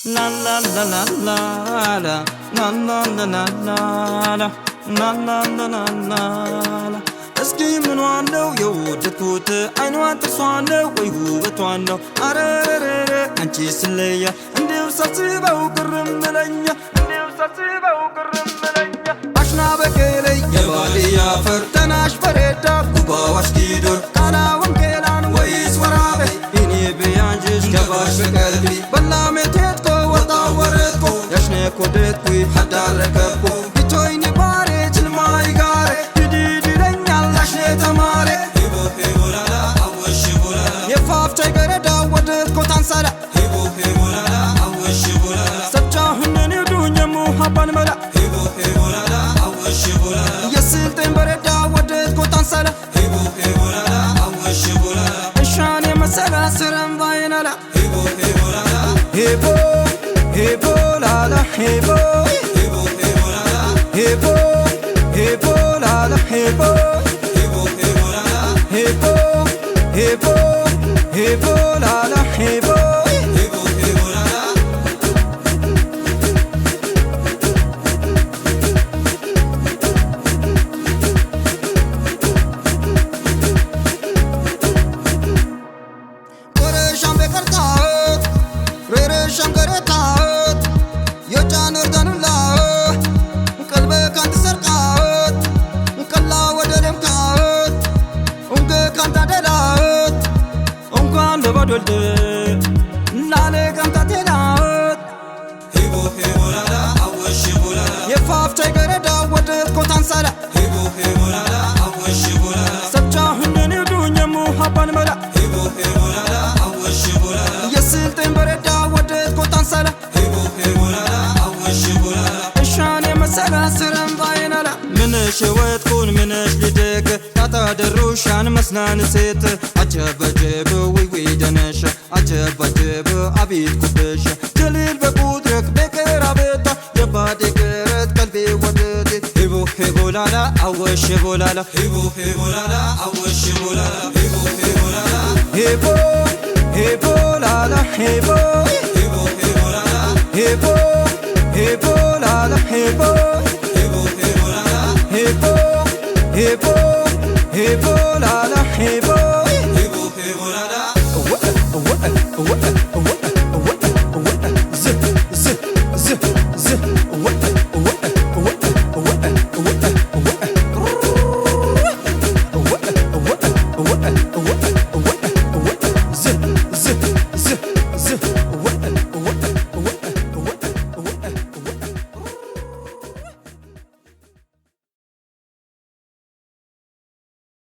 La la la la la la la la la la la la la la la la la እስኪ ምኗን ነው የወደድኩት አይኗን ጥርሷን ነው ወይ ውበቷን ነው አረረረ አንቺ ስለያ እንዴው ሳስበው ግርም ለኛ እንዴው ሳስበው ግርም ለኛ አሽና በቀለይ የባልያ ፈርተናሽ ፈሬዳ ጉባዋሽ ዲዶር ቃና ወንጌላን ወይስ ወራቤ እኔ በያንጅሽ ገባሽ በቀልቢ በላሜቴትኮ ወጣ ወረድኮ ያሽነ ኮደትኩ ሐዳረከብኮ ቢቶይኒ ባሬ ጅልማይ ጋሬ ተማረ ሂቦ ሂቦላላ አወሽ ቦላላ የፋፍቻይ ገረዳ ወደትኮ ታንሳላ ሂቦ ሂቦላላ አወሽ ቦላላ ሰብቻሁንን ዱኘሙ ሀባን መላ ሂቦ ሂቦላላ አወሽ ቦላላ የስልጤን በረዳ ወደትኮ ታንሳላ ሂቦ ሂቦላላ አወሽ ቦላላ እሻን የመሰላ ስረም ባይናላ ሂቦ ሂቦላላ ሂቦ ሂቦላላ ሂቦ ሂቦ ሂቦላላ ሂቦ ሂቦላላ ሂቦ Hebo, hebo, hebo la la hebo, hebo hebo la la. Kore shambe kartaat, rere shamkaretaat, yo janur danulaat, kalbe kant sarkaat, kalla wadarem kaat. Kanta delat, kan lebadolde, nale kanta delat. Hebo hebo lala, awash bolala. Yefaftay garada wadet ko tansala. Hebo hebo lala, awash bolala. Sabchahunne dunyemu haban mala. Hebo hebo lala, awash bolala. Yesilten barada wadet ko tansala. Hebo hebo lala, awash bolala. Shane masala siram bainala. Minesh wetkun minesh lidek. تدروشان مسنان سيت عجب جيب وي دنش عجب جيب عبيد كبش جليل بقدرك بكرابيتا يبادي كرت قلبي وددت هبو هبو لالا اوش هبو لالا هبو هبو لالا اوش هبو لالا هبو هبو لالا هبو هبو لالا هبو هبو هبو لالا هبو هبو لالا هبو هبو هبو لالا هبو هبو Hebo la la hebo, hebo hebo la la.